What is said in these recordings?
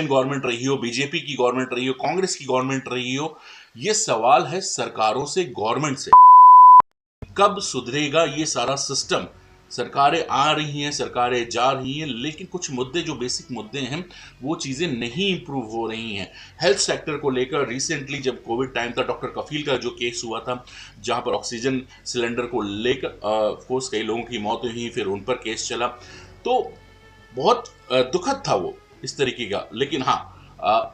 Government रही हो, BJP की गवर्नमेंट रही हो, कांग्रेस की गवर्नमेंट रही हो, ये सवाल है सरकारों से, गवर्नमेंट से। कब सुधरेगा ये सारा सिस्टम? सरकारें आ रही हैं, सरकारें जा रही हैं, लेकिन कुछ मुद्दे जो बेसिक मुद्दे हैं वो चीज़ें नहीं इंप्रूव हो रही हैं। हेल्थ सेक्टर को लेकर रिसेंटली जब कोविड टाइम था, डॉक्टर कफील का जो केस हुआ था, जहां पर ऑक्सीजन सिलेंडर को लेकर ऑफकोर्स कई लोगों की मौत हुई, फिर उन पर केस चला, तो बहुत दुखद था वो इस तरीके का। लेकिन हाँ,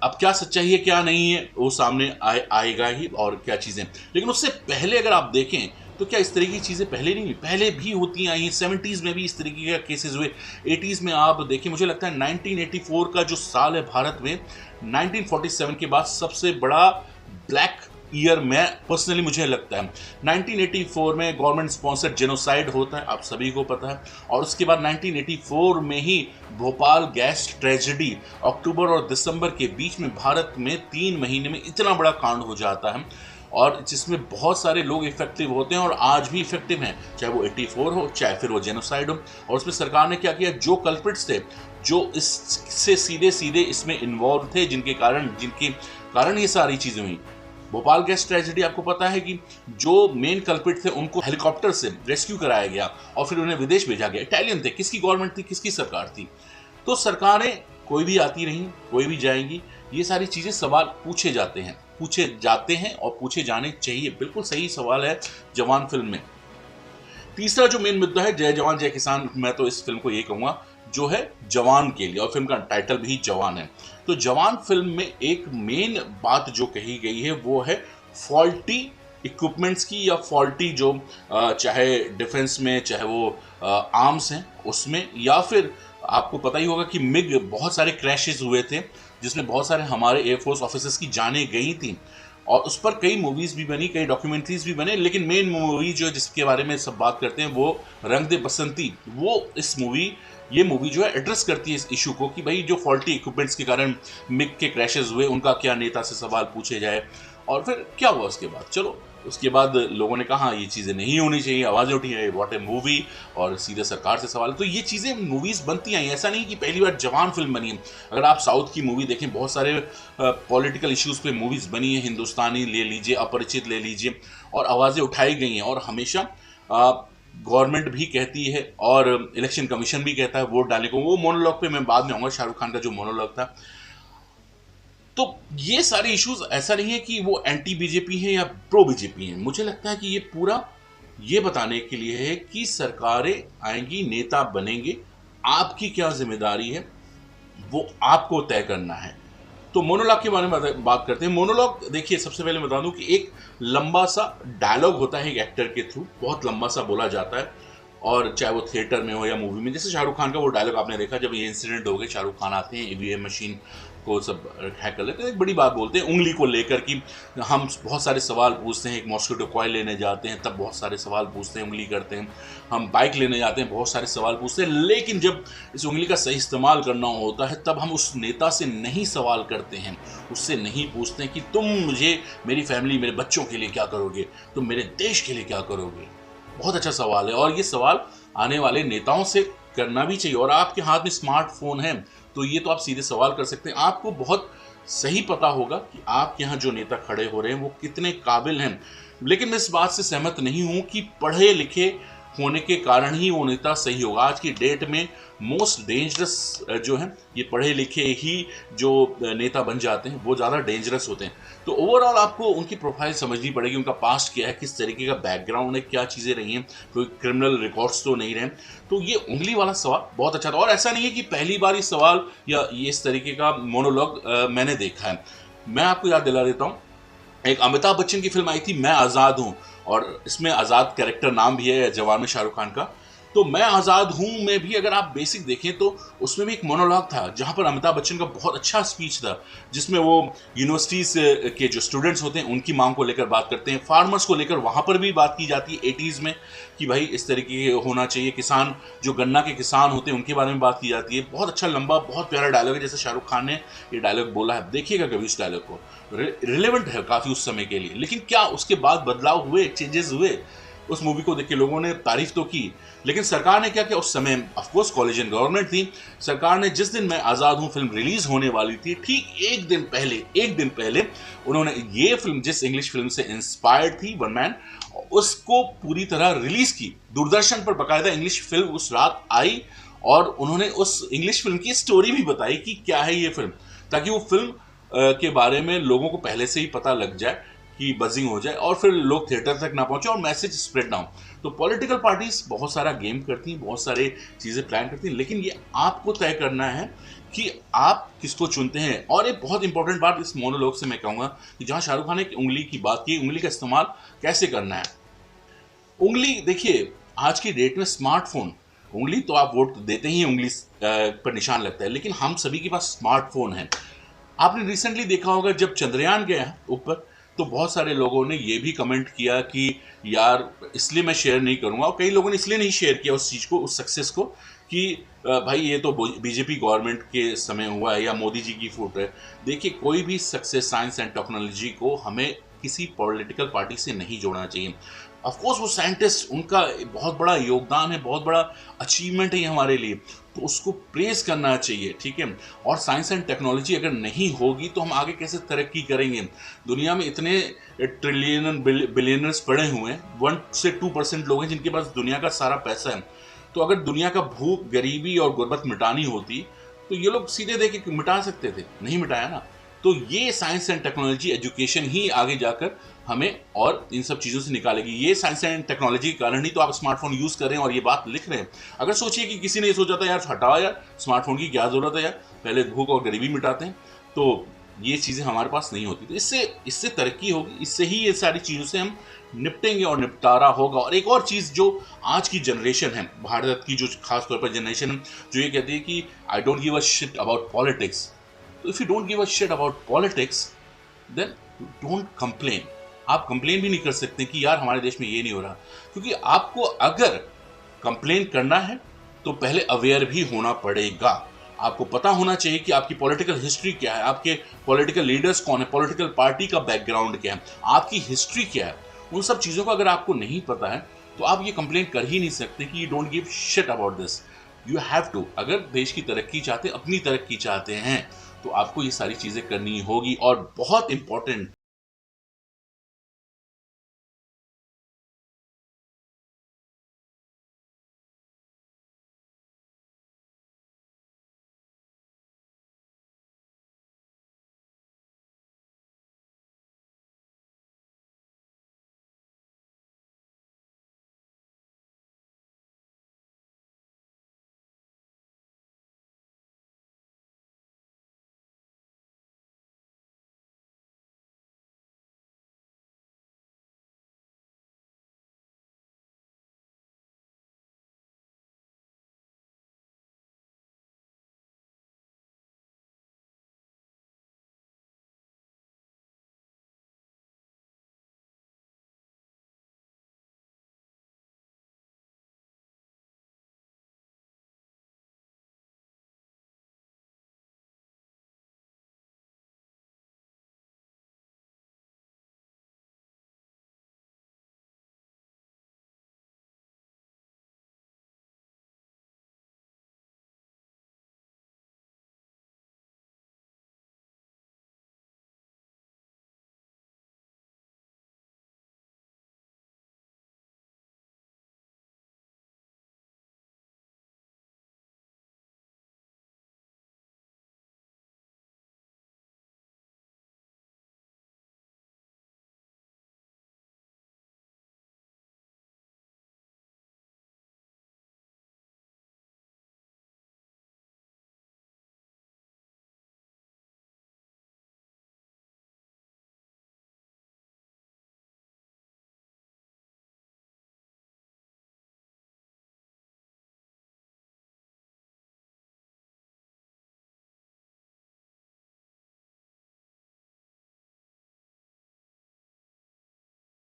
अब क्या सच्चाई है क्या नहीं है वो सामने आएगा ही, और क्या चीज़ें। लेकिन उससे पहले अगर आप देखें तो क्या इस तरह की चीज़ें पहले नहीं हुई? पहले भी होती आई हैं। 70s में भी इस तरीके का केसेस हुए। 80s में आप देखिए, मुझे लगता है 1984 का जो साल है भारत में, 1947 के बाद सबसे बड़ा ब्लैक ईयर में पर्सनली मुझे लगता है। 1984 में गवर्नमेंट स्पॉन्सर्ड जेनोसाइड होता है, आप सभी को पता है। और उसके बाद 1984 में ही भोपाल गैस ट्रेजेडी, अक्टूबर और दिसंबर के बीच में भारत में 3 महीने में इतना बड़ा कांड हो जाता है, और जिसमें बहुत सारे लोग इफेक्टिव होते हैं और आज भी इफेक्टिव हैं, चाहे वो 84 हो, चाहे फिर वो जेनोसाइड हो। और उसमें सरकार ने क्या किया, जो कल्प्रिट्स थे, जो इससे सीधे सीधे इसमें इन्वॉल्व थे, जिनके कारण ये सारी चीज़ें हुई। भोपाल गैस ट्रेजेडी, आपको पता है कि जो मेन कल्प्रिट थे उनको हेलीकॉप्टर से रेस्क्यू कराया गया और फिर उन्हें विदेश भेजा गया। इटालियन थे। किसकी गवर्नमेंट थी, किसकी सरकार थी? तो सरकारें कोई भी आती रहीं, कोई भी जाएंगी, ये सारी चीज़ें सवाल पूछे जाते हैं और पूछे जाने चाहिए। बिल्कुल सही सवाल है जवान फिल्म में। तीसरा जो मेन मुद्दा है, जय जवान जय किसान, मैं तो इस फिल्म को ये कहूँगा जो है जवान के लिए, और फिल्म का टाइटल भी जवान है। तो जवान फिल्म में एक मेन बात जो कही गई है वो है फॉल्टी इक्विपमेंट्स की, या फॉल्टी जो चाहे डिफेंस में, चाहे वो आर्म्स हैं उसमें, या फिर आपको पता ही होगा कि मिग बहुत सारे क्रैशेस हुए थे जिसमें बहुत सारे हमारे एयरफोर्स ऑफिसर्स की जानें गई थी, और उस पर कई मूवीज़ भी बनी, कई डॉक्यूमेंट्रीज भी बने। लेकिन मेन मूवी जो जिसके बारे में सब बात करते हैं वो रंग दे बसंती, वो ये मूवी जो है एड्रेस करती है इस इशू को कि भाई जो फॉल्टी इक्विपमेंट्स के कारण मिग के क्रैशेस हुए, उनका क्या नेता से सवाल पूछे जाए, और फिर क्या हुआ उसके बाद। चलो, उसके बाद लोगों ने कहा ये चीज़ें नहीं होनी चाहिए, आवाज़ें उठी है, व्हाट ए मूवी, और सीधे सरकार से सवाल। तो ये चीज़ें मूवीज़ बनती आई, ऐसा नहीं कि पहली बार जवान फिल्म बनी है। अगर आप साउथ की मूवी देखें, बहुत सारे पॉलिटिकल इश्यूज़ पे मूवीज़ बनी है, हिंदुस्तानी ले लीजिए, अपरिचित ले लीजिए, और आवाज़ें उठाई गई हैं। और हमेशा गवर्नमेंट भी कहती है और इलेक्शन कमीशन भी कहता है वोट डालने को। वो मोनोलॉग पे मैं बाद में आऊँगा, शाहरुख खान का जो मोनोलॉग था। तो ये सारे इश्यूज, ऐसा नहीं है कि वो एंटी बीजेपी है या प्रो बीजेपी है। मुझे लगता है कि ये पूरा ये बताने के लिए है कि सरकारें आएंगी, नेता बनेंगे, आपकी क्या जिम्मेदारी है वो आपको तय करना है। तो मोनोलॉग के बारे में बात करते हैं। मोनोलॉग देखिए, सबसे पहले बता दूं कि एक लंबा सा डायलॉग होता है एक एक्टर के थ्रू, बहुत लंबा सा बोला जाता है, और चाहे वो थिएटर में हो या मूवी में। जैसे शाहरुख खान का वो डायलॉग आपने देखा, जब ये इंसिडेंट हो गए, शाहरुख खान आते हैं, ईवीएम मशीन को सब हैक कर लेते हैं, एक बड़ी बात बोलते हैं उंगली को लेकर कि हम बहुत सारे सवाल पूछते हैं। एक मॉस्किटो कॉइल लेने जाते हैं तब बहुत सारे सवाल पूछते हैं, उंगली करते हैं। हम बाइक लेने जाते हैं, बहुत सारे सवाल पूछते हैं, लेकिन जब इस उंगली का सही इस्तेमाल करना होता है तब हम उस नेता से नहीं सवाल करते हैं, उससे नहीं पूछते हैं कि तुम मुझे, मेरी फैमिली, मेरे बच्चों के लिए क्या करोगे, तुम मेरे देश के लिए क्या करोगे। बहुत अच्छा सवाल है, और ये सवाल आने वाले नेताओं से करना भी चाहिए। और आपके हाथ में स्मार्टफोन है तो ये तो आप सीधे सवाल कर सकते हैं। आपको बहुत सही पता होगा कि आपके यहाँ जो नेता खड़े हो रहे हैं वो कितने काबिल हैं। लेकिन मैं इस बात से सहमत नहीं हूँ कि पढ़े लिखे होने के कारण ही वो नेता सही होगा। आज की डेट में मोस्ट डेंजरस जो है, ये पढ़े लिखे ही जो नेता बन जाते हैं वो ज़्यादा डेंजरस होते हैं। तो ओवरऑल आपको उनकी प्रोफाइल समझनी पड़ेगी, उनका पास्ट क्या है, किस तरीके का बैकग्राउंड है, क्या चीज़ें रही हैं, कोई क्रिमिनल रिकॉर्ड्स तो नहीं रहे। तो ये उंगली वाला सवाल बहुत अच्छा था, और ऐसा नहीं है कि पहली बार ये सवाल या ये इस तरीके का मोनोलॉग मैंने देखा है। मैं आपको याद दिला देता हूँ, एक अमिताभ बच्चन की फिल्म आई थी मैं आज़ाद हूँ, और इसमें आज़ाद कैरेक्टर नाम भी है जवान में शाहरुख खान का। तो मैं आज़ाद हूँ में भी अगर आप बेसिक देखें तो उसमें भी एक मोनोलॉग था जहाँ पर अमिताभ बच्चन का बहुत अच्छा स्पीच था, जिसमें वो यूनिवर्सिटीज़ के जो स्टूडेंट्स होते हैं उनकी मांग को लेकर बात करते हैं, फार्मर्स को लेकर वहाँ पर भी बात की जाती है 80s में कि भाई इस तरीके होना चाहिए, किसान जो गन्ना के किसान होते हैं उनके बारे में बात की जाती है। बहुत अच्छा लंबा बहुत प्यारा डायलॉग है, जैसे शाहरुख खान ने ये डायलॉग बोला है, देखिएगा कभी इस डायलॉग को, रिलेवेंट है काफ़ी उस समय के लिए। लेकिन क्या उसके बाद बदलाव हुए, चेंजेस हुए? उस मूवी को देख के लोगों ने तारीफ तो की, लेकिन सरकार ने क्या किया उस समय, ऑफ कोर्स कोलिजन गवर्नमेंट थी, सरकार ने जिस दिन मैं आज़ाद हूं फिल्म रिलीज होने वाली थी, ठीक एक दिन पहले उन्होंने ये फिल्म जिस इंग्लिश फिल्म से इंस्पायर्ड थी वन मैन, उसको पूरी तरह रिलीज की। दूरदर्शन पर बकायदा इंग्लिश फिल्म उस रात आई और उन्होंने उस इंग्लिश फिल्म की स्टोरी भी बताई कि क्या है ये फिल्म, ताकि वो फिल्म के बारे में लोगों को पहले से ही पता लग जाए कि बजिंग हो जाए और फिर लोग थिएटर तक ना पहुंचे और मैसेज स्प्रेड ना हो। तो पॉलिटिकल पार्टीज बहुत सारा गेम करती हैं, बहुत सारे चीज़ें प्लान करती हैं, लेकिन ये आपको तय करना है कि आप किसको चुनते हैं। और एक बहुत इंपॉर्टेंट बात इस मोनोलॉग से मैं कहूँगा कि जहाँ शाहरुख खान ने उंगली की बात की, उंगली का इस्तेमाल कैसे करना है। उंगली देखिए, आज की डेट में स्मार्टफोन, उंगली तो आप वोट देते ही उंगली पर निशान लगता है, लेकिन हम सभी के पास स्मार्टफोन है। आपने रिसेंटली देखा होगा जब चंद्रयान गया ऊपर, तो बहुत सारे लोगों ने ये भी कमेंट किया कि यार इसलिए मैं शेयर नहीं करूंगा, और कई लोगों ने इसलिए नहीं शेयर किया उस चीज़ को, उस सक्सेस को, कि भाई ये तो बीजेपी गवर्नमेंट के समय हुआ है या मोदी जी की फोटो है। देखिए, कोई भी सक्सेस साइंस एंड टेक्नोलॉजी को हमें किसी पॉलिटिकल पार्टी से नहीं जोड़ना चाहिए। ऑफ कोर्स वो साइंटिस्ट, उनका बहुत बड़ा योगदान है, बहुत बड़ा अचीवमेंट है हमारे लिए, तो उसको प्रेज करना चाहिए, ठीक है। और साइंस एंड टेक्नोलॉजी अगर नहीं होगी तो हम आगे कैसे तरक्की करेंगे। दुनिया में इतने ट्रिलियन बिलियनर्स पड़े हुए हैं, 1 से 2% लोग हैं जिनके पास दुनिया का सारा पैसा है। तो अगर दुनिया का भूख, गरीबी और गुर्बत मिटानी होती तो ये लोग सीधे दे के मिटा सकते थे, नहीं मिटाया ना। तो ये साइंस एंड टेक्नोलॉजी एजुकेशन ही आगे जाकर हमें और इन सब चीज़ों से निकालेगी। ये साइंस एंड टेक्नोलॉजी के कारण ही तो आप स्मार्टफोन यूज़ कर रहे हैं और ये बात लिख रहे हैं। अगर सोचिए कि किसी ने ये सोचा था यार हटाओ यार, स्मार्टफोन की क्या ज़रूरत है यार, पहले भूख और गरीबी मिटाते हैं, तो ये चीज़ें हमारे पास नहीं होती। तो इससे तरक्की होगी, इससे ही ये सारी चीज़ों से हम निपटेंगे और निपटारा होगा। और एक और चीज़ जो आज की जनरेशन है, भारत की जो खास तौर पर जनरेशन है, जो ये कहती है कि I don't give a shit about politics. तो if you don't give a shit about politics then don't complain. आप कंप्लेन भी नहीं कर सकते कि यार हमारे देश में ये नहीं हो रहा, क्योंकि आपको अगर कंप्लेन करना है तो पहले अवेयर भी होना पड़ेगा। आपको पता होना चाहिए कि आपकी पॉलिटिकल हिस्ट्री क्या है, आपके पॉलिटिकल लीडर्स कौन है, पॉलिटिकल पार्टी का बैकग्राउंड क्या है, आपकी हिस्ट्री क्या है। उन सब चीज़ों का अगर आपको नहीं पता है तो आप ये कंप्लेन कर ही नहीं सकते कि you don't give shit about this. You have to, अगर देश की तरक्की चाहते, अपनी तरक्की चाहते हैं, तो आपको ये सारी चीज़ें करनी होगी। और बहुत इंपॉर्टेंट